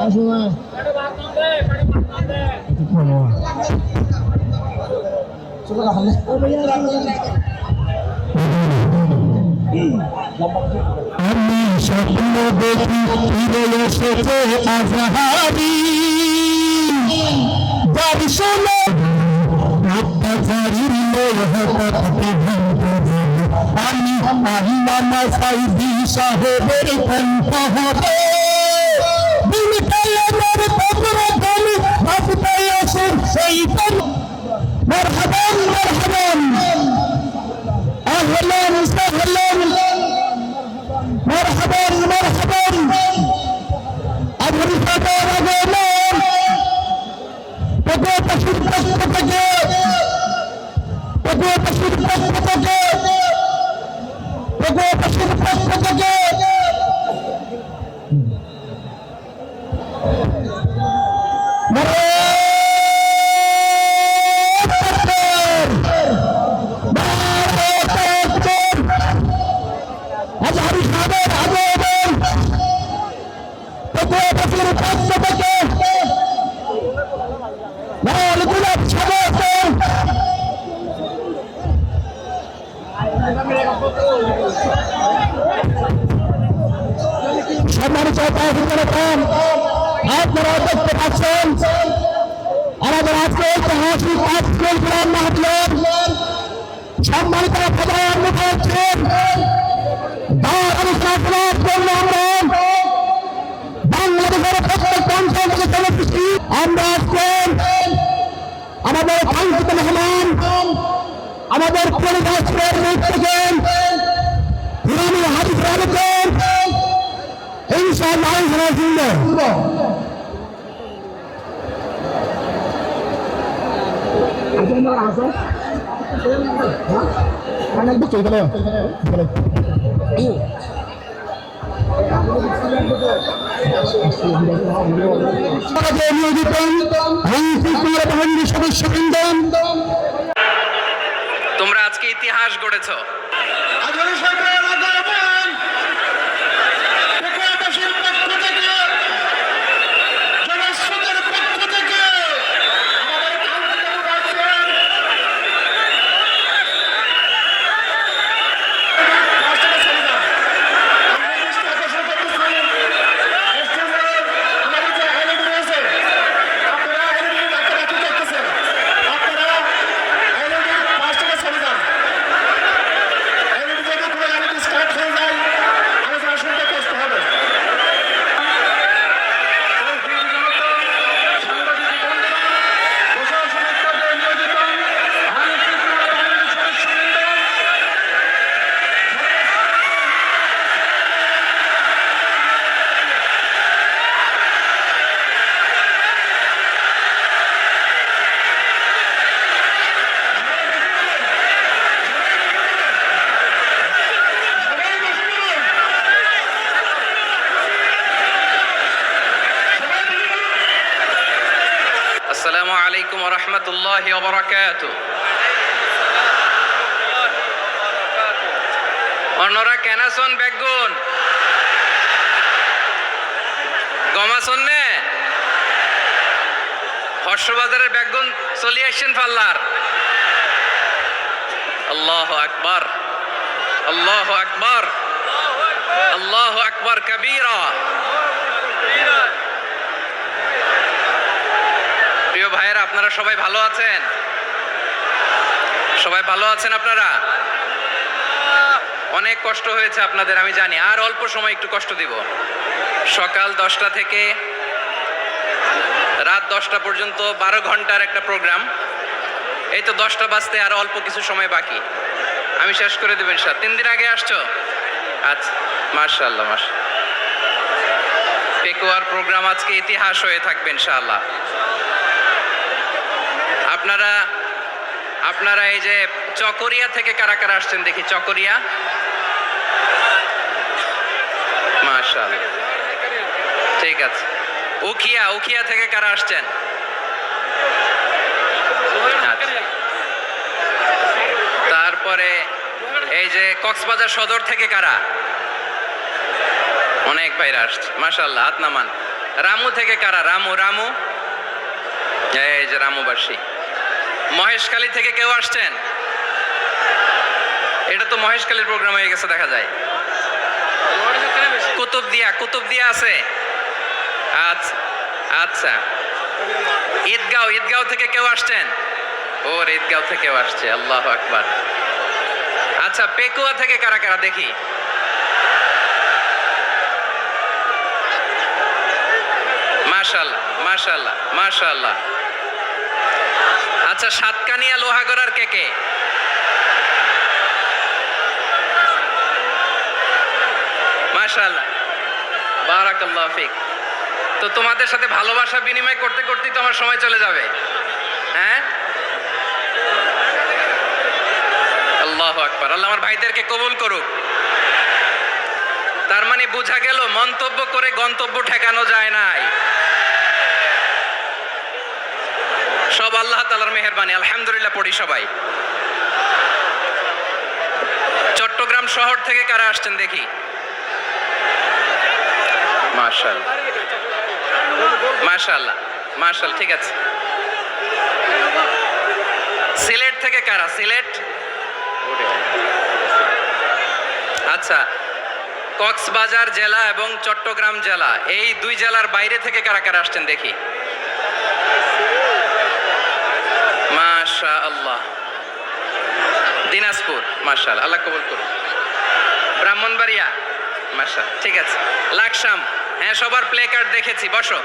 আমি স্বপ্ন দেখি ফিরে এসেছে আজহারি দর্শনে অত্যাচারীর লোহপথকে আমি আল্লামা সাইদি সাহেবের কণ্ঠ হবে দিন কায়ামের পত্র গলি ভাবতে আসেন সেই মারহাবান মারহাবান আহলান সাহলান মারহাবান মারহাবান আধুনিক সরকার আগমন পশুর পক্ষ থেকে পশুর পক্ষ থেকে পশুর পক্ষ থেকে আজহারি সাহেবের আগমন পশুর পক্ষ থেকে লাল গোলাপ সাজাতে সম্মানিত আপনারা দেখতে পাচ্ছেন আমাদের আজকে ঐতিহাসিক আজকের গ্রাম মাহফিলের সম্মানিত প্রধান মুখাচ্ছেন বাংলাদেশের প্রত্যেক অঞ্চল থেকে চলেছি আমরা আজকে আমাদের কাঙ্ক্ষিত মেহমান আমাদের পরিবেশের দিক থেকে হিরানি হাদিস আলোচন ইনশাআল্লাহ নিয়োজিত সদস্যবৃন্দ তোমরা আজকে ইতিহাস গড়েছ। আসসালামু আলাইকুম ওয়া রাহমাতুল্লাহি ওয়া বারাকাতুহু। অন্যরা কেন শুন বেগুন গমা শুননে হর্ষবাজারের বেগুন চলে আসছেন পাল্লার। আল্লাহু আকবার আল্লাহু আকবার আল্লাহু আকবার কবীরা। প্রিয় ভাইয়েরা, আপনারা সবাই ভালো আছেন? সবাই ভালো আছেন? আপনারা অনেক কষ্ট হয়েছে আপনাদের, আমি জানি। আর অল্প সময় একটু কষ্ট দিব। সকাল 10টা থেকে রাত 10টা পর্যন্ত 12 ঘন্টার একটা প্রোগ্রাম। এই তো 10টা বাজতে আর অল্প কিছু সময় বাকি, আমি শেষ করে দেব ইনশাআল্লাহ। 3 দিন আগে আসছো? আচ্ছা, মাশাআল্লাহ মাশাআল্লাহ। পেকুয়ার প্রোগ্রাম আজকে ইতিহাস হয়ে থাকবে ইনশাআল্লাহ। আপনারা এই যে চকরিয়া থেকে কারা কারা আসছেন দেখি? চকরিয়া, মাশাআল্লাহ, ঠিক আছে। উখিয়া থেকে কারা আসছেন? তারপরে এই যে কক্সবাজার সদর থেকে কারা? অনেক ভাইরা আসছে, মাশাআল্লাহ, হাত নামান। রামু থেকে কারা? রামু রামু, এই যে রামুবাসী। মহেশখালী থেকে কেউ আসছেন? এটা তো মহেশখালীর প্রোগ্রাম হয়ে গেছে দেখা যায়। কুতুবদিয়া, কুতুবদিয়া আছে? আচ্ছা আচ্ছা। ঈদগাঁও, ঈদগাঁও থেকে কেউ আসছেন? ওর ঈদগাঁও থেকেও আসছে, আল্লাহু আকবার। আচ্ছা, পেকুয়া থেকে কারা কারা দেখি? মাশাআল্লাহ মাশাআল্লাহ মাশাআল্লাহ। আচ্ছা, সাতকানিয়া লোহাগড়ার কে কে? মাশাআল্লাহ, বারাকাল্লাহু ফিক। তো তোমাদের সাথে ভালোবাসা বিনিময় করতে করতেই তো আমার সময় চলে যাবে। হ্যাঁ, আল্লাহু আকবার। আল্লাহ আমার ভাইদেরকে কবুল করুক। তার মানে বোঝা গেল মন্তব্য করে গন্তব্য ঠেকানো যায় নাই। সব আল্লাহ তাআলার মেহেরবানি, আলহামদুলিল্লাহ পড়ি সবাই। চট্টগ্রাম শহর থেকে কারা আসছেন দেখি? মাশাআল্লাহ মাশাআল্লাহ মাশাআল্লাহ, ঠিক আছে। সিলেট থেকে কারা? সিলেট, আচ্ছা। কক্সবাজার জেলা এবং চট্টগ্রাম জেলা, এই দুই জেলার বাইরে থেকে কারা কারা আসছেন দেখি? মাশাআল্লাহ। দিনাজপুর, মাশাআল্লাহ, আল্লাহ কবুল করুন। ব্রাহ্মণবাড়িয়া, মাশাআল্লাহ, ঠিক আছে। লাকসাম, হ্যাঁ সবার প্লে কার্ড দেখেছি, বসো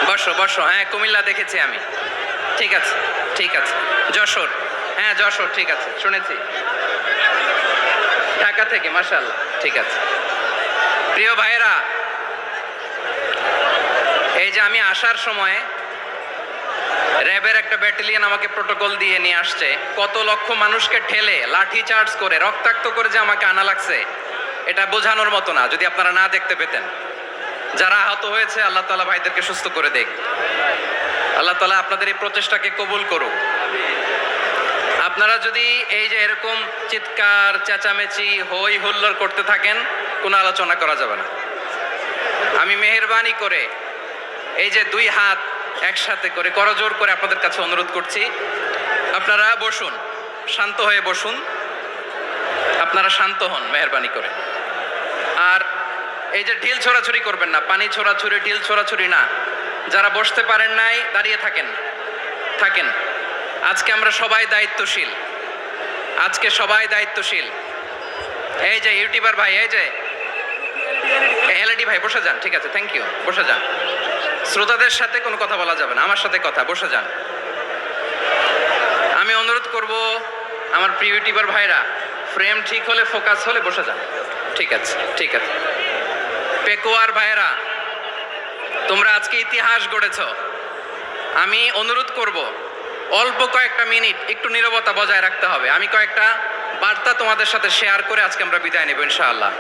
বসো বসো। হ্যাঁ কুমিল্লা দেখেছি আমি, ঠিক আছে ঠিক আছে। যশোর, হ্যাঁ যশোর, ঠিক আছে, শুনেছি। ঢাকা থেকে, মাশাআল্লাহ, ঠিক আছে। প্রিয় ভাইরা, এই যে আমি আসার সময় র্যাবের একটা ব্যাটালিয়ন আমাকে প্রোটোকল দিয়ে নিয়ে আসছে, কত লক্ষ মানুষকে ঠেলে লাঠি চার্জ করে রক্তাক্ত করে যে আমাকে আনা লাগছে, এটা বোঝানোর মতো না। যদি আপনারা না দেখতে পেতেন। যারা আহত হয়েছে, আল্লাহ তাআলা ভাইদেরকে সুস্থ করে দেখ। আল্লাহ তাআলা আপনাদের এই প্রচেষ্টাকে কবুল করুক। আপনারা যদি এই যে এরকম চিৎকার চেঁচামেচি হই হুল্লোড় করতে থাকেন, কোনো আলোচনা করা যাবে না। আমি মেহেরবানি করে এই যে দুই হাত একসাথে করে করজোর করে আপনাদের কাছে অনুরোধ করছি, আপনারা বসুন, শান্ত হয়ে বসুন। আপনারা শান্ত হন মেহেরবানি করে। আর এই যে ঢিল ছোড়াছুরি করবেন না, পানি ছোড়াছুরি, ঢিল ছোড়াছুরি না। যারা বসতে পারেন নাই, দাঁড়িয়ে থাকেন থাকেন। আজকে আমরা সবাই দায়িত্বশীল, আজকে সবাই দায়িত্বশীল। এই যে ইউটিউবার ভাই, এই যে এলইডি ভাই, বসে যান, ঠিক আছে, থ্যাংক ইউ, বসে যান। শ্রোতাদের সাথে কোনো কথা বলা যাবে না, আমার সাথে কথা, বসে যান। আমি অনুরোধ করব আমার প্রিয় ইউটিউবার ভাইরা, ফ্রেম ঠিক হলে, ফোকাস হলে বসে যান, ঠিক আছে ঠিক আছে। পেকুয়ার ভাইরা, তোমরা আজকে ইতিহাস গড়েছ। আমি অনুরোধ করব অল্প কয়েকটা মিনিট একটু নীরবতা বজায় রাখতে হবে। আমি কয়েকটা বার্তা তোমাদের সাথে শেয়ার করে আজকে আমরা বিদায় নেব ইনশাআল্লাহ।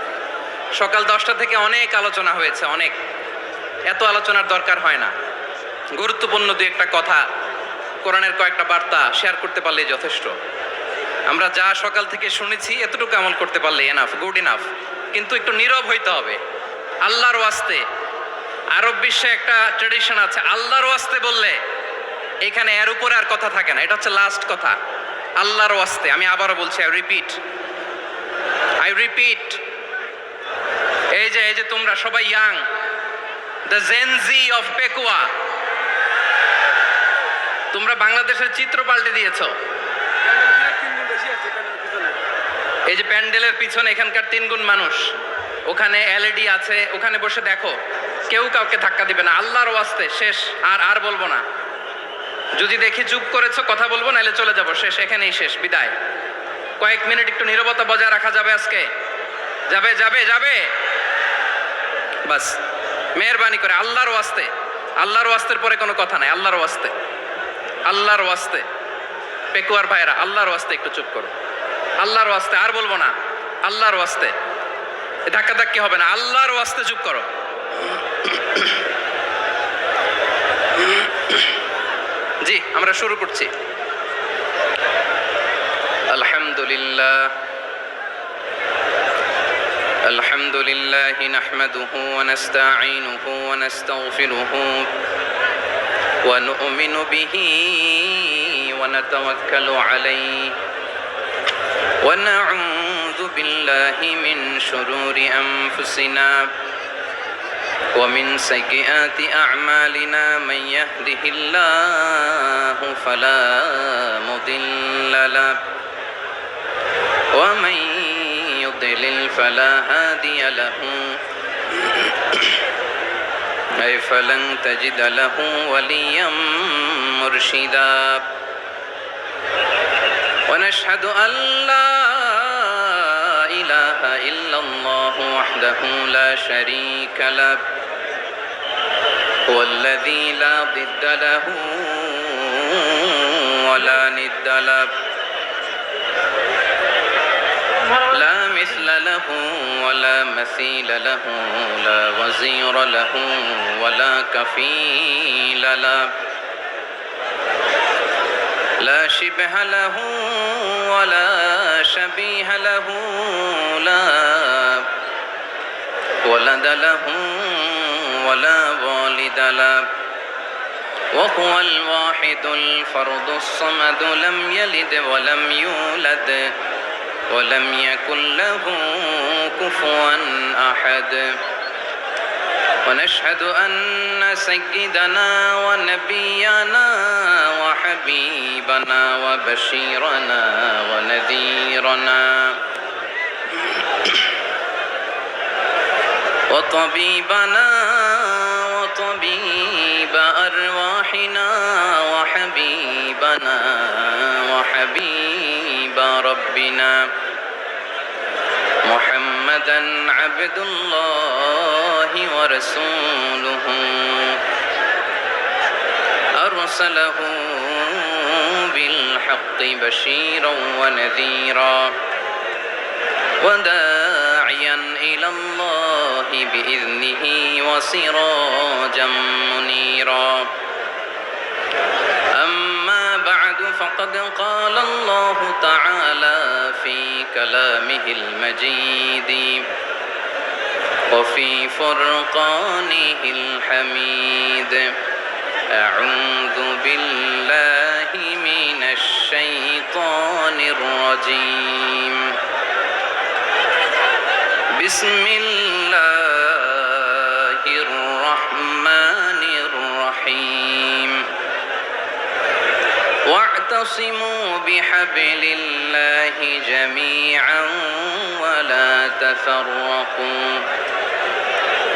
সকাল 10টা থেকে অনেক আলোচনা হয়েছে, অনেক, এত আলোচনার দরকার হয় না। গুরুত্বপূর্ণ দুই একটা কথা, কোরআনের কয়েকটা বার্তা শেয়ার করতে পারলেই যথেষ্ট। আমরা যা সকাল থেকে শুনেছি এতটুকু আমল করতে পারলে এনাফ, গুড ইনাফ। কিন্তু একটু নীরব হইতে হবে আল্লাহর ওয়াস্তে। আরব বিশ্বে একটা ট্রেডিশন আছে, আল্লাহর ওয়াস্তে বললে এখানে এর উপরে আর কথা থাকে না, এটা হচ্ছে লাস্ট কথা। আল্লাহর ওয়াস্তে, আমি আবারও বলছি, আই রিপিট। এই যে তোমরা সবাই young, the Gen Z of Pekua, তোমরা বাংলাদেশের চিত্র পাল্টে দিয়েছো। এই যে প্যান্ডেলের পিছনে এখানকার 3 গুণ মানুষ, ওখানে এলইডি আছে, ওখানে বসে দেখো, কেউ কাউকে ধাক্কা দিবে না। আল্লাহর ওয়াস্তে, শেষ। আর বলবো না। যদি দেখি চুপ করেছো, কথা বলবো, নাহলে চলে যাবো, শেষ, এখানেই শেষ, বিদায়। কয়েক মিনিট একটু নীরবতা বজায় রাখা যাবে আজকে? যাবে যাবে যাবে, বাস। মেহেরবানি করে আল্লাহর ওয়াস্তে, আল্লাহর ওয়াস্তের পরে কোনো কথা নাই, আল্লাহর ওয়াস্তে, আল্লাহর ওয়াস্তে। পেকুয়ার ভাইরা, আল্লাহর ওয়াস্তে একটু চুপ করো, আল্লাহর ওয়াস্তে, আর বলবো না, আল্লাহর ওয়াস্তে। ধাক্কা ধাক্কি হবে না, আল্লাহর ওয়াস্তে চুপ করো। জি, আমরা শুরু করছি। আলহামদুলিল্লাহ الحمد لله نحمده ونستعينه ونستغفره ونؤمن به ونتوكل عليه ونعوذ بالله من شرور أنفسنا ومن سيئات أعمالنا من يهده الله فلا مضل له ومن يضلل فلا هادي له أي فلن تجد له وليا مرشدا ونشهد أن لا إله إلا الله وحده لا شريك له هو الذي لا ضد له ولا ند له لا مثل له ولا مثيل له لا وزير له ولا كفيل له لا شبه له ولا شبيه له لا ولد له ولا والد له وهو الواحد الفرد الصمد لم يلد ولم يولد ولم يكن له كفوا أحد ونشهد أن سيدنا ونبينا وحبيبنا وبشيرنا ونذيرنا وطبيبنا وطبيب أرواحنا وحبيبنا وحبيب ربنا محمدا عبد الله ورسوله أرسله بالحق بشيرا ونذيرا وداعيا إلى الله بإذنه وسراجا منيرا أما بعد فقد قال الله تعالى في كلامه المجيد وفي فرقانه الحميد أعوذ بالله من الشيطان الرجيم بسم الله الرحمن الرحيم واعتصموا بحبل الله جميعا ولا تفرقوا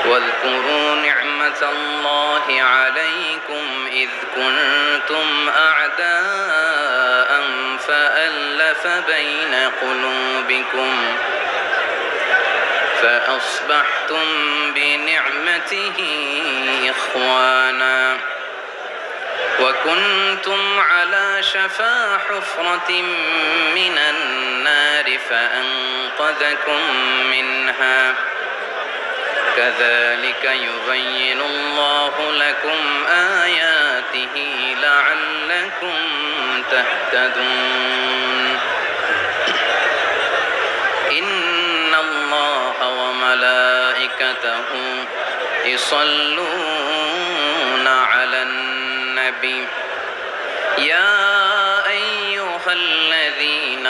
واذكروا نعمة الله عليكم إذ كنتم أعداء فألف بين قلوبكم فأصبحتم بنعمته إخوانا وكنتم على شفا حفرة من النار فأنقذكم منها كذلك يبين الله لكم آياته لعلكم تهتدون إن الله وملائكته يصلون على النبي يا أيها الذين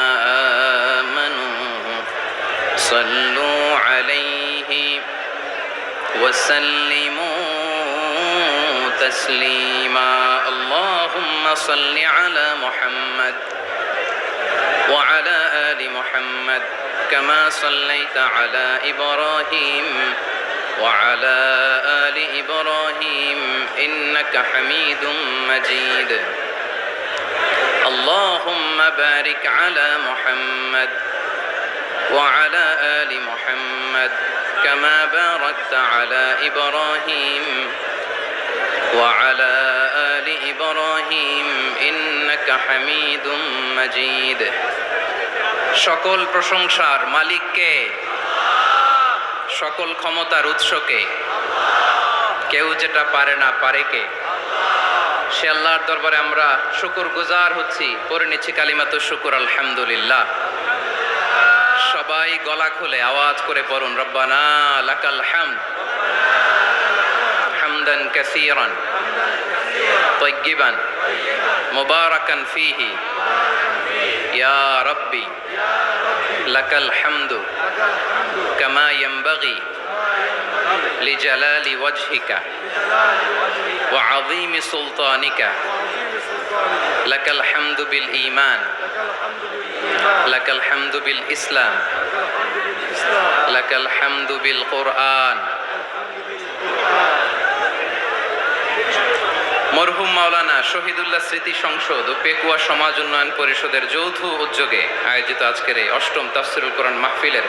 آمنوا صلوا عليه وسلموا تسليما اللهم صل على محمد وعلى آل محمد كما صليت على إبراهيم وعلى آل إبراهيم إنك حميد مجيد اللهم بارك على محمد وعلى آل محمد كما باركت على إبراهيم وعلى آل إبراهيم إنك حميد مجيد সকল প্রশংসার মালিককে সকল ক্ষমতার উৎসকে কেউ যেটা পারে না পারে কে সে আল্লাহর দরবারে আমরা শুকরগুজার হচ্ছি পড়ে নিচ্ছি কালিমাতুশ শুকর আলহামদুলিল্লাহ সবাই গলা খুলে আওয়াজ করে পড়ুন, রব্বানা লাকাল হামদ হামদান কাসীরান তাইয়্যিবান মুবারাকান ফীহি ইয়া রাব্বি লাকাল হামদু কামা ইয়ানবাগি লিজালালি ওয়াজহিকা ওয়া আযীমি সুলতানিকা লাকাল হামদু বিল ঈমান লাকাল হামদু বিল ইসলাম লাকাল হামদু বিল কুরআন। মরহুম মাওলানা শহীদুল্লাহ স্মৃতি সংসদ ও পেকুয়া সমাজ উন্নয়ন পরিষদের যৌথ উদ্যোগে আয়োজিত আজকের এই অষ্টম তাফসীরুল কোরআন মাহফিলের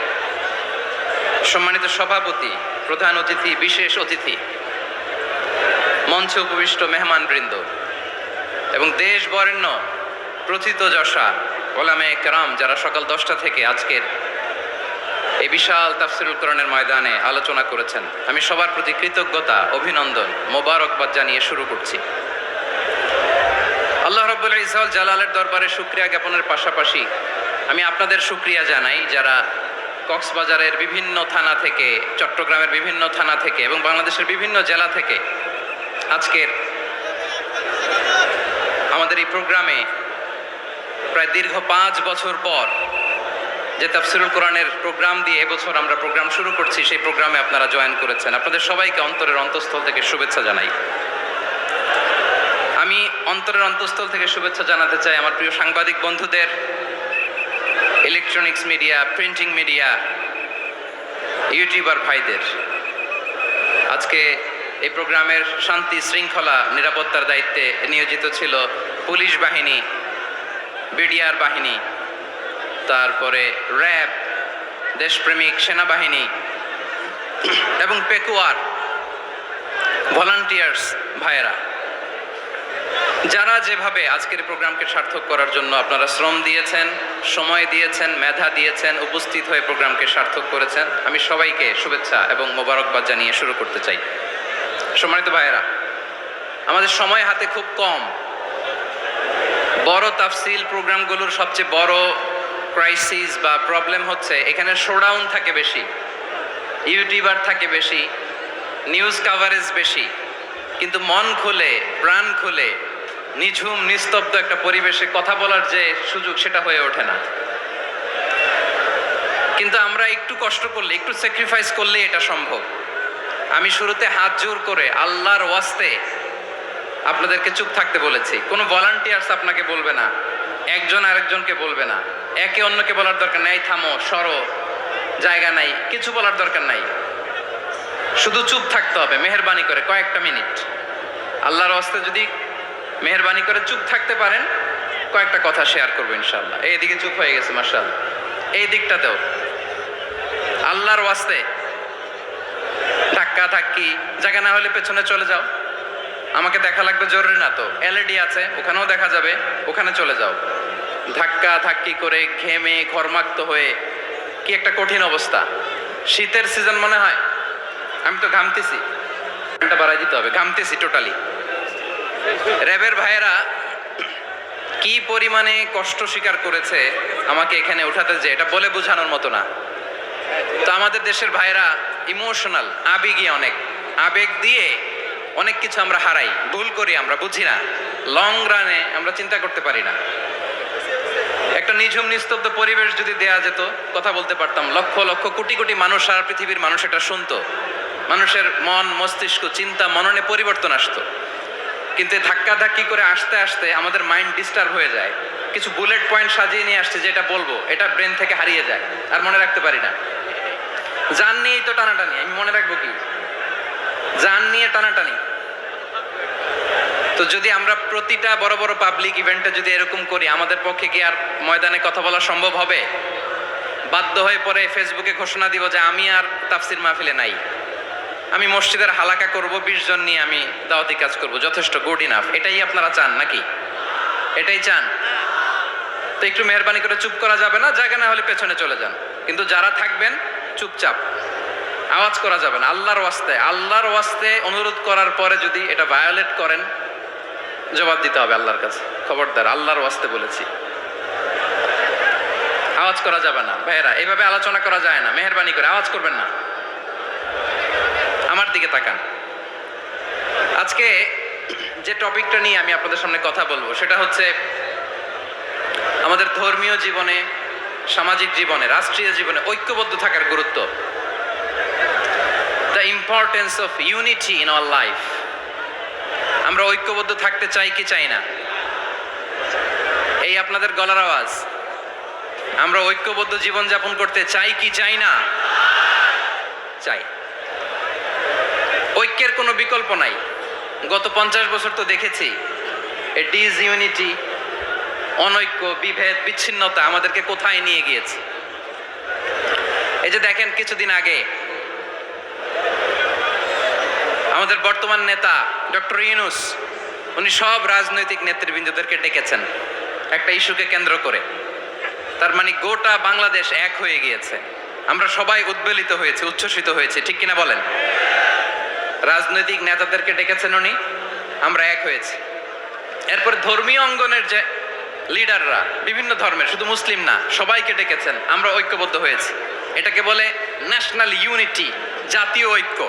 সম্মানিত সভাপতি, প্রধান অতিথি, বিশেষ অতিথি, মঞ্চে উপবিষ্ট মেহমানবৃন্দ এবং দেশ বরেণ্য প্রথিতযশা ওলামায়ে কেরাম যারা সকাল 10টা থেকে আজকের এই বিশাল তাফসীরুল কোরআনের ময়দানে আলোচনা করেছেন, আমি সবার প্রতি কৃতজ্ঞতা, অভিনন্দন, মোবারকবাদ জানিয়ে শুরু করছি। আল্লাহ রাব্বুল ইজ্জত জালালের দরবারে শুকরিয়া জ্ঞাপনের পাশাপাশি আমি আপনাদের শুকরিয়া জানাই যারা কক্সবাজারের বিভিন্ন থানা থেকে, চট্টগ্রামের বিভিন্ন থানা থেকে এবং বাংলাদেশের বিভিন্ন জেলা থেকে আজকের আমাদের এই প্রোগ্রামে প্রায় দীর্ঘ 5 বছর পর যে তাফসীরুল কোরআনের প্রোগ্রাম দিয়ে এবছর আমরা প্রোগ্রাম শুরু করছি, সেই প্রোগ্রামে আপনারা জয়েন করেছেন। আপনাদের সবাইকে অন্তরের অন্তঃস্থল থেকে শুভেচ্ছা জানাই। আমি অন্তরের অন্তঃস্থল থেকে শুভেচ্ছা জানাতে চাই আমার প্রিয় সাংবাদিক বন্ধুদের, electronics media, printing media, YouTuber ভাইদের। আজকে এই প্রোগ্রামের শান্তি শৃঙ্খলা নিরাপত্তার দায়িত্বে নিয়োজিত ছিল পুলিশ বাহিনী, বিডিআর বাহিনী, তারপরে র্যাব, দেশপ্রেমিক সেনাবাহিনী এবং পেকুয়ার ভলান্টিয়ার্স ভাইয়েরা, যারা যেভাবে আজকের প্রোগ্রামকে সার্থক করার জন্য আপনারা শ্রম দিয়েছেন, সময় দিয়েছেন, মেধা দিয়েছেন, উপস্থিত হয়ে প্রোগ্রামকে সার্থক করেছেন, আমি সবাইকে শুভেচ্ছা এবং মোবারকবাদ জানিয়ে শুরু করতে চাই। সম্মানিত ভাইয়েরা, আমাদের সময় হাতে খুব কম। বড় তাফসীল প্রোগ্রামগুলোর সবচেয়ে বড় ক্রাইসিস বা প্রবলেম হচ্ছে এখানে শোডাউন থাকে বেশি, ইউটিউবার থাকে বেশি, নিউজ কাভারেজ বেশি, কিন্তু মন খুলে, প্রাণ খুলে, নিঝুম নিস্তব্ধ একটা পরিবেশে কথা বলার যে সুযোগ, সেটা হয়ে ওঠে না। কিন্তু আমরা একটু কষ্ট করলে, একটু স্যাক্রিফাইস করলে এটা সম্ভব। আমি শুরুতে হাত জোর করে আল্লাহর ওয়াস্তে আপনাদেরকে চুপ থাকতে বলেছি। কোনো ভলান্টিয়ার্স আপনাকে বলবে না, একজন আরেকজনকে বলবে না, একে অন্যকে বলার দরকার নাই, থামো, সরো, জায়গা নাই, কিছু বলার দরকার নাই, শুধু চুপ থাকতে হবে মেহেরবানি করে কয়েকটা মিনিট। আল্লাহর ওয়াস্তে যদি মেহেরবানি করে চুপ থাকতে পারেন, কয়েকটা কথা শেয়ার করবো ইনশাআল্লাহ। এইদিকে চুপ হয়ে গেছে মাশাআল্লাহ, এই দিকটাতেও আল্লাহর ওয়াস্তে ধাক্কা ধাক্কি, জায়গা না হলে পেছনে চলে যাও, আমাকে দেখা লাগবে জরুরি না তো, এলইডি আছে ওখানেও দেখা যাবে, ওখানে চলে যাও। ধাক্কা ধাক্কি করে ঘেমে ঘরমাক্ত হয়ে কি একটা কঠিন অবস্থা। শীতের সিজন মনে হয়, আমি তো ঘামতেছি, ঘন্টা বাড়াই দিতে হবে, ঘামতেছি টোটালি। র্যাবের ভাইয়েরা কি পরিমাণে কষ্ট স্বীকার করেছে আমাকে এখানে উঠাতে, যে এটা বলে বোঝানোর মতো না। তো আমাদের দেশের ভাইয়েরা ইমোশনাল, আবেগী, অনেক আবেগ দিয়ে অনেক কিছু আমরা হারাই, ভুল করি, আমরা বুঝি না, লং রানে আমরা চিন্তা করতে পারি না। একটা নিঝুম নিস্তব্ধ পরিবেশ যদি দেয়া যেত, কথা বলতে পারতাম, লক্ষ লক্ষ কোটি কোটি মানুষ, সারা পৃথিবীর মানুষ এটা শুনতো, মানুষের মন, মস্তিষ্ক, চিন্তা, মননে পরিবর্তন আসতো। কিন্তু ধাক্কা ধাক্কি করে আসতে আসতে আমাদের মাইন্ড ডিস্টার্ব হয়ে যায়। কিছু বুলেট পয়েন্ট সাজিয়ে নিয়ে আসছে, যেটা বলবো এটা ব্রেন থেকে হারিয়ে যায়, আর মনে রাখতে পারি না। জান নিয়েই তো টানাটানি, আমি মনে রাখবো কি? জান নিয়ে টানাটানি। তো যদি আমরা প্রতিটা বড় বড় পাবলিক ইভেন্টে যদি এরকম করি, আমাদের পক্ষে কি আর ময়দানে কথা বলা সম্ভব হবে? বাধ্য হয়ে পরে ফেসবুকে ঘোষণা দিব যে আমি আর তাফসির মাহফিলে নাই, আমি মসজিদের হালাকা করব, 20 জন নিয়ে আমি দাওয়াতি কাজ করব, যথেষ্ট, গুড ইনাফ। এটাই আপনারা চান নাকি? এটাই চান? তো একটু মেহরবানি করে চুপ করা যাবে না, জায়গা না হলে পেছনে চলে যান। কিন্তু যারা থাকবেন চুপচাপ, আওয়াজ করা যাবে না। আল্লাহর ওয়াস্তে, আল্লাহর ওয়াস্তে অনুরোধ করার পরে যদি এটা ভায়োলেট করেন, জবাব দিতে হবে আল্লাহর কাছে। খবরদার, আল্লাহর ওয়াস্তে বলেছি। আওয়াজ করা যাবে না ভাইয়েরা, এইভাবে আলোচনা করা যায় না, মেহেরবানি করে আওয়াজ করবেন না। আমার দিকে তাকান। আজকে যে টপিকটা নিয়ে আমি আপনাদের সামনে কথা বলবো সেটা হচ্ছে আমাদের ধর্মীয় জীবনে, সামাজিক জীবনে, রাষ্ট্রীয় জীবনে ঐক্যবদ্ধ থাকার গুরুত্ব। The importance of unity in our life. আমরা ঐক্যবদ্ধ থাকতে চাই কি চাই না? এই আপনাদের গলার আওয়াজ। আমরা ঐক্যবদ্ধ জীবন যাপন করতে চাই কি চাই না? চাই। ঐক্যের কোনো বিকল্প নাই। গত 50 বছর তো দেখেছি এই ডিসইউনিটি, অনৈক্য, বিভেদ, বিচ্ছিন্নতা আমাদেরকে কোথায় নিয়ে গিয়েছে। এই যে দেখেন কিছুদিন আগে আমাদের বর্তমান নেতা ডক্টর ইউনূস, উনি সব রাজনৈতিক নেতৃবৃন্দদেরকে ডেকেছেন একটা ইস্যুকে কেন্দ্র করে। তার মানে গোটা বাংলাদেশ এক হয়ে গিয়েছে। আমরা সবাই উদ্বেলিত হয়েছে, উচ্ছ্বসিত হয়েছে, ঠিক কিনা বলেন? রাজনৈতিক নেতাদেরকে ডেকেছেন উনি, আমরা এক হয়েছি। এরপর ধর্মীয় অঙ্গনের যে লিডাররা, বিভিন্ন ধর্মের, শুধু মুসলিম না, সবাইকে ডেকেছেন, আমরা ঐক্যবদ্ধ হয়েছি। এটাকে বলে ন্যাশনাল ইউনিটি, জাতীয় ঐক্য।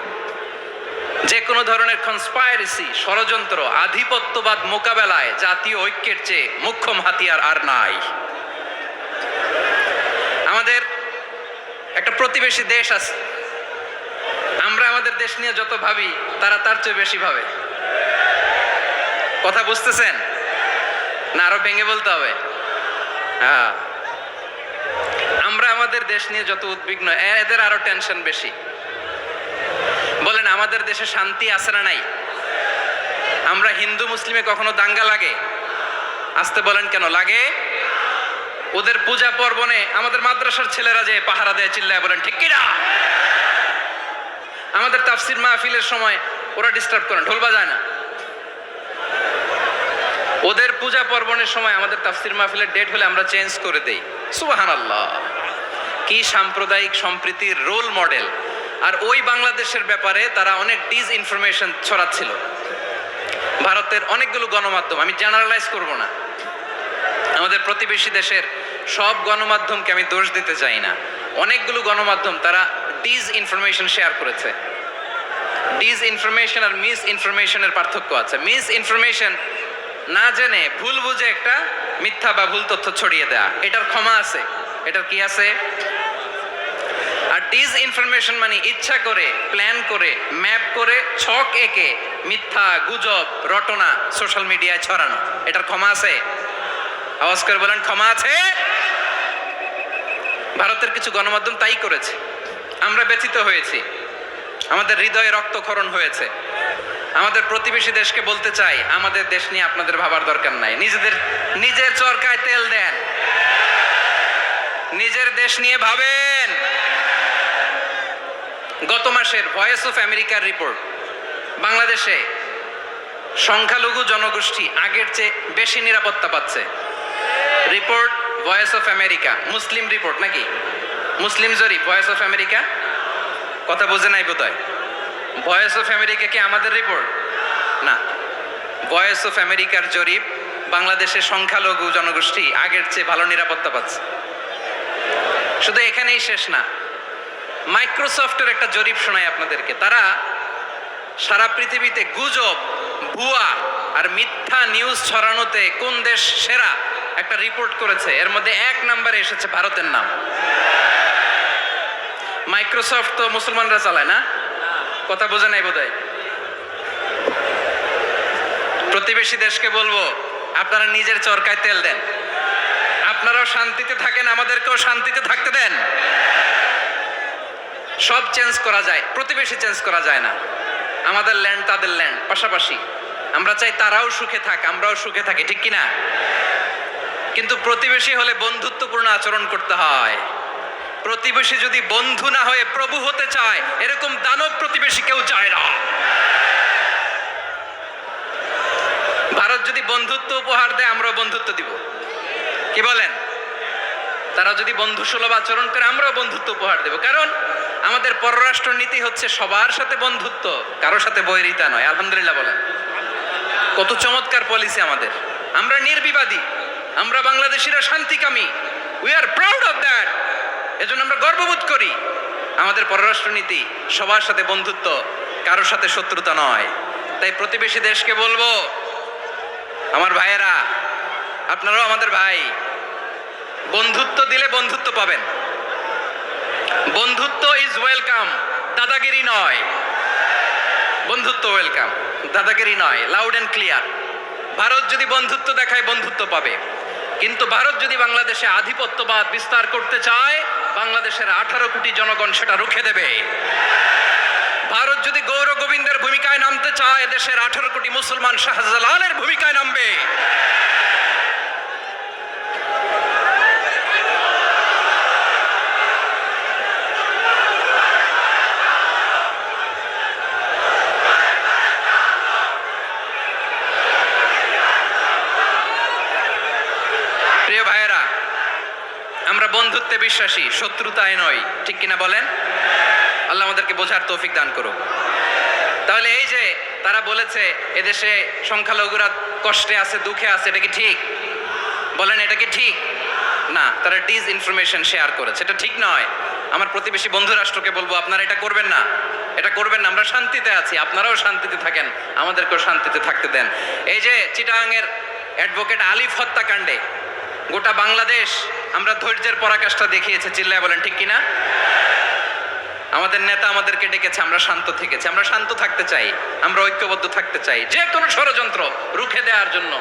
যে কোনো ধরনের কনস্পাইরেসি, ষড়যন্ত্র, আধিপত্যবাদ মোকাবেলায় জাতীয় ঐক্যের চেয়ে মোক্ষম হাতিয়ার আর নাই। আমাদের একটা প্রতিবেশী দেশ আছে, আমরা আমাদের দেশ নিয়ে যত ভাবি তারা তার চেয়ে বেশি ভাবে। কথা বুঝতেছেন না? আরো ভেঙে বলতে হবে। হ্যাঁ, আমরা আমাদের দেশ নিয়ে যত উদ্বিগ্ন, এদের আরো টেনশন বেশি। বলেন আমাদের দেশে শান্তি আছে না নাই? আমরা হিন্দু মুসলিমে কখনো দাঙ্গা লাগে? আসতে বলেন কেন লাগে? ওদের পূজা পার্বণে আমাদের মাদ্রাসার ছেলেরা যে পাহারা দেয়, চিল্লায় বলেন ঠিক কিনা? আমাদের তাফসির মাহফিলের সময় ওরা ডিস্টার্ব করেন, ঢোল বাজায় না। ওদের পূজা পার্বণের সময় আমাদের তাফসির মাহফিলের ডেট হলে আমরা চেঞ্জ করে দেই। সুবহানাল্লাহ, কি সাম্প্রদায়িক সম্প্রীতির রোল মডেল। আর ওই বাংলাদেশের ব্যাপারে তারা অনেক ডিসইনফরমেশন ছড়াচ্ছিল। ভারতের অনেকগুলো গণমাধ্যম, আমি জেনারেলাইজ করব না, আমাদের প্রতিবেশী দেশের সব গণমাধ্যমকে আমি দোষ দিতে চাই না, অনেকগুলো গণমাধ্যম তারা ডিসইনফরমেশন শেয়ার করেছে। ডিসইনফরমেশন আর মিস ইনফরমেশনের পার্থক্য আছে। মিস ইনফরমেশন না জেনে ভুল বুঝে একটা মিথ্যা বা ভুল তথ্য ছড়িয়ে দেয়া, এটার ক্ষমা আছে, এটার কি আছে? আর ডিসইনফরমেশন মানে ইচ্ছা করে, প্ল্যান করে, ম্যাপ করে, ছক এঁকে মিথ্যা, গুজব, রটনা সোশ্যাল মিডিয়ায় ছড়ানো, এটার ক্ষমা আছে? আওয়াজ করে বলেন ক্ষমা আছে? ভারতের কিছু গণমাধ্যম তাই করেছে। আমরা ব্যথিত হয়েছি, আমাদের হৃদয়ে রক্তক্ষরণ হয়েছে। আমাদের প্রতিবেশী দেশকে বলতে চাই, আমাদের দেশ নিয়ে আপনাদের ভাবার দরকার নাই। নিজের চরকায় তেল দেন, নিজের দেশ নিয়ে ভাবেন। গত মাসের ভয়েস অফ আমেরিকার রিপোর্ট, বাংলাদেশে সংখ্যালঘু জনগোষ্ঠী আগের চেয়ে বেশি নিরাপত্তা পাচ্ছে। Report voice of America, Muslim report নাকি? মুসলিম জরিপ, ভয়েস অফ আমেরিকা। কথা বোঝে নাই বোধহয়। ভয়েস অফ আমেরিকা কি আমাদের রিপোর্ট না? ভয়েস অফ আমেরিকার জরিপ, বাংলাদেশের সংখ্যালঘু জনগোষ্ঠী আগের চেয়ে ভালো নিরাপত্তা পাচ্ছে। শুধু এখানেই শেষ না, মাইক্রোসফটের একটা জরিপ শোনায় আপনাদেরকে। তারা সারা পৃথিবীতে গুজব, ভুয়া আর মিথ্যা নিউজ ছড়ানোতে কোন দেশ সেরা একটা রিপোর্ট করেছে। এর মধ্যে 1 নম্বরে এসেছে ভারতের নাম। মাইক্রোসফট তো মুসলমানরা চালায় না? কথা বোঝে নাই বোধহয়। প্রতিবেশী দেশকে বলবো, আপনারা নিজের চরকায় তেল দেন, আপনারাও শান্তিতে থাকেন, আমাদেরকেও শান্তিতে থাকতে দেন। সব চেঞ্জ করা যায়, প্রতিবেশী চেঞ্জ করা যায় না। আমাদের ল্যান্ড তাদের ল্যান্ড, পাশাপাশি। আমরা চাই তারাও সুখে থাক, আমরাও সুখে থাকি, ঠিক কিনা? কিন্তু প্রতিবেশী হলে বন্ধুত্বপূর্ণ আচরণ করতে হয়। প্রতিবেশী যদি বন্ধু না হয়ে প্রভু হতে চায়, এরকম দানব প্রতিবেশী কেউ চায় না। ভারত যদি বন্ধুত্ব উপহার দেয়, আমরাও বন্ধুত্ব দিব, কি বলেন? তারা যদি বন্ধু সুলভ আচরণ করে, আমরাও বন্ধুত্ব উপহার দেব। কারণ আমাদের পররাষ্ট্র নীতি হচ্ছে সবার সাথে বন্ধুত্ব, কারোর সাথে বৈরিতা নয়। আলহামদুলিল্লাহ বলেন, কত চমৎকার পলিসি আমাদের। আমরা নির্বিবাদী, আমরা বাংলাদেশিরা শান্তিকামী, we are proud of that. এজন্য আমরা গর্ববোধ করি। আমাদের পররাষ্ট্রনীতি সবার সাথে বন্ধুত্ব, কারোর সাথে শত্রুতা নয়। তাই প্রতিবেশী দেশকে বলবো, আমার ভাইয়েরা, আপনারাও আমাদের ভাই, বন্ধুত্ব দিলে বন্ধুত্ব পাবেন। বন্ধুত্ব ইজ ওয়েলকাম, দাদাগিরি নয়। বন্ধুত্ব ওয়েলকাম, দাদাগিরি নয়, লাউড অ্যান্ড ক্লিয়ার। ভারত যদি বন্ধুত্ব দেখায় বন্ধুত্ব পাবে, কিন্তু ভারত যদি বাংলাদেশে আধিপত্যবাদ বিস্তার করতে চায়, বাংলাদেশের 18 কোটি জনগণ সেটা রুখে দেবে। ভারত যদি গৌর গোবিন্দের ভূমিকায় নামতে চায়, দেশের 18 কোটি মুসলমান শাহজালালের ভূমিকায় নামবে। প্রিয় ভাইয়েরা, আমরা বন্ধুত্বে বিশ্বাসী, শত্রুতায় নয়, ঠিক কিনা বলেন? আল্লাহ আমাদেরকে বোঝার তৌফিক দান করুক। তাহলে এই যে তারা বলেছে এদেশে সংখ্যালঘুরা কষ্টে আছে, দুঃখে আছে, এটা কি ঠিক? বলেন, এটা কি ঠিক? না, তারা ডিস ইনফরমেশন শেয়ার করেছে, এটা ঠিক নয়। আমার প্রতিবেশী বন্ধু রাষ্ট্রকে বলবো, আপনারা এটা করবেন না, এটা করবেন না। আমরা শান্তিতে আছি, আপনারাও শান্তিতে থাকেন, আমাদেরকেও শান্তিতে থাকতে দেন। এই যে চিটাগাংয়ের অ্যাডভোকেট আলিফ হত্যাকাণ্ডে গোটা বাংলাদেশ আমরা ধৈর্যের পরাকাষ্ঠা দেখিয়েছে, চিল্লায় বলেন ঠিক কিনা? আমাদের নেতা আমাদেরকে ডেকেছে, আমরা শান্ত থেকেছি। আমরা শান্ত থাকতে চাই, আমরা ঐক্যবদ্ধ থাকতে চাই। যে কোনো ষড়যন্ত্র রুখে দেওয়ার জন্য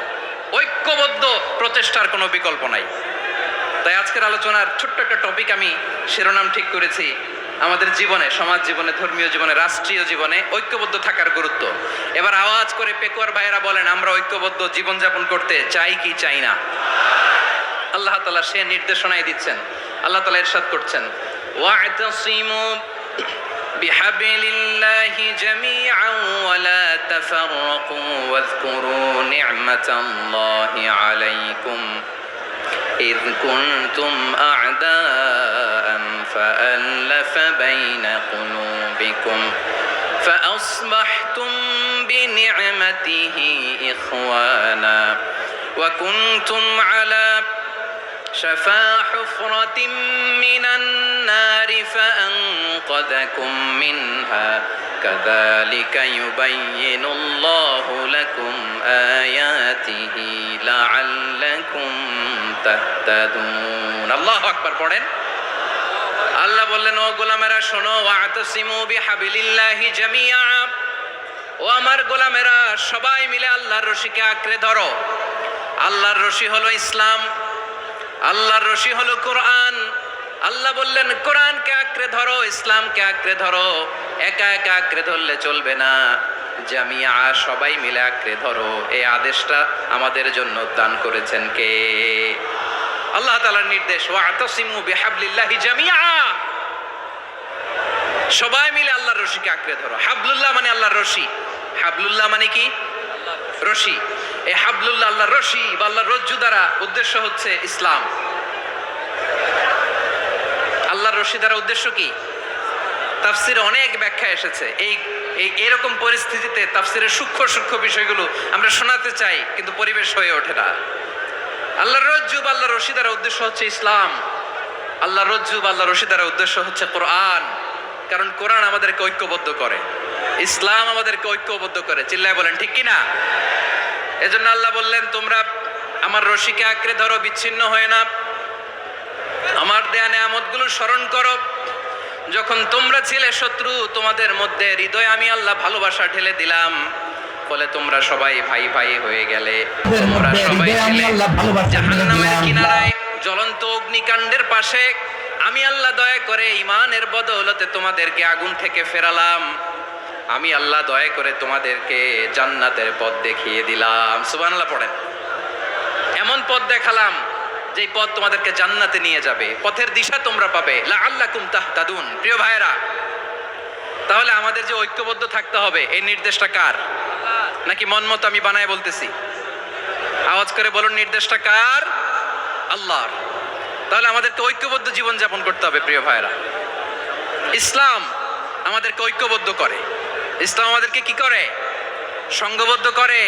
ঐক্যবদ্ধ প্রচেষ্টার কোনো বিকল্প নাই। তাই আজকের আলোচনার ছোট্ট একটা টপিক আমি শিরোনাম ঠিক করেছি, আমাদের জীবনে, সমাজ জীবনে, ধর্মীয় জীবনে, রাষ্ট্রীয় জীবনে ঐক্যবদ্ধ থাকার গুরুত্ব। এবার আওয়াজ করে পেকুয়ার ভাইয়েরা বলেন, আমরা ঐক্যবদ্ধ জীবনযাপন করতে চাই কি চাই না? আল্লাহ তাআলা সে নির্দেশনাই দিচ্ছেন। আল্লাহ তাআলা ইরশাদ করছেন, ওয়া'তাসিমু বিহাবলিল্লাহি জামিআন ওয়া লা তাফাররাকু ওয়াযকুরু নি'মাতাল্লাহি আলাইকুম إذ كنتم أعداء فألف بين قلوبكم فأصبحتم بنعمته إخوانا وكنتم على شفا حفرة من النار فأنقذكم منها كذلك يبين الله لكم آياته لعلكم تهتدون الله أكبر পড়েন। আল্লাহ বললেন, ও গোলামেরা শোনো, ওয়া'তাসিমু বিহাবলিল্লাহি জামিআ, ও আমার গোলামেরা সবাই মিলে আল্লাহর রশিকে আঁকড়ে ধরো। আল্লাহর রশি হলো ইসলাম, আল্লাহর রশি হলো কোরআন। আল্লাহ বললেন, কোরআনকে আঁকড়ে ধরো, ইসলামকে আঁকড়ে ধরো। একা একা আঁকড়ে ধরলে চলবে না, জামিয়া, সবাই মিলে আঁকড়ে ধরো। এই আদেশটা আমাদের জন্য দান করেছেন কে? আল্লাহ তাআলার নির্দেশ, ওয়া'তাসিমু বিহাবলিল্লাহি জামিআ, সবাই মিলে আল্লাহর রশিকে আঁকড়ে ধরো। হাবলুল্লাহ মানে আল্লাহর রশি। হাবলুল্লাহ মানে কি? রশি। এই হাবলুল্লাহ, আল্লাহর রশি বা আল্লাহর রজ্জু দ্বারা উদ্দেশ্য হচ্ছে ইসলাম। আল্লাহর রশি দ্বারা উদ্দেশ্য কি? তাফসিরে অনেক ব্যাখ্যা এসেছে। এরকম পরিস্থিতিতে তাফসিরের সূক্ষ্ম সূক্ষ্ম বিষয়গুলো আমরা শোনাতে চাই, কিন্তু পরিবেশ হয়ে ওঠে না। আল্লাহর রজ্জু বা আল্লাহর রশি দ্বারা উদ্দেশ্য হচ্ছে ইসলাম। আল্লাহর রজ্জু বা আল্লাহর রশি দ্বারা উদ্দেশ্য হচ্ছে কোরআন, কারণ কোরআন আমাদেরকে ঐক্যবদ্ধ করে, ইসলাম আমাদেরকে ঐক্যবদ্ধ করে। চিল্লায় বলেন ঠিক কিনা? এজন্য আল্লাহ বললেন, তোমরা আমার রশিকে আঁকড়ে ধরো, বিচ্ছিন্ন হয়ে না। আমার দেয়া নেয়ামতগুলো স্মরণ করো। যখন তোমরা ছিলে শত্রু, তোমাদের মধ্যে হৃদয়ে আমি আল্লাহ ভালোবাসা ঢেলে দিলাম, ফলে তোমরা সবাই ভাই ভাই হয়ে গেলে। তোমরা সবাই ছিলে জাহান্নামের কিনারায়, জ্বলন্ত অগ্নিকাণ্ডের পাশে। আমি আল্লাহ দয়া করে ঈমানের বদৌলতে তোমাদেরকে আগুন থেকে ফেরালাম। আমি আল্লাহ দয়া করে তোমাদেরকে জান্নাতের পথ দেখিয়ে দিলাম। সুবহানাল্লাহ পড়েন। এমন পথ দেখালাম যে পথ তোমাদেরকে জান্নাতে নিয়ে যাবে, পথের দিশা তোমরা পাবে। লাআল্লাকুম তাহতাদুন। প্রিয় ভাইয়েরা, তাহলে আমাদের যে ঐক্যবদ্ধ থাকতে হবে, এই নির্দেশটা কার? নাকি মন মতো আমি বানায় বলতেছি? আওয়াজ করে বলুন, নির্দেশটা কার? আল্লাহর। তাহলে আমাদেরকে ঐক্যবদ্ধ জীবন যাপন করতে হবে। প্রিয় ভাইয়েরা, ইসলাম আমাদেরকে ঐক্যবদ্ধ করে। ইসলাম আমাদেরকে কি করে? সংঘবদ্ধ করে।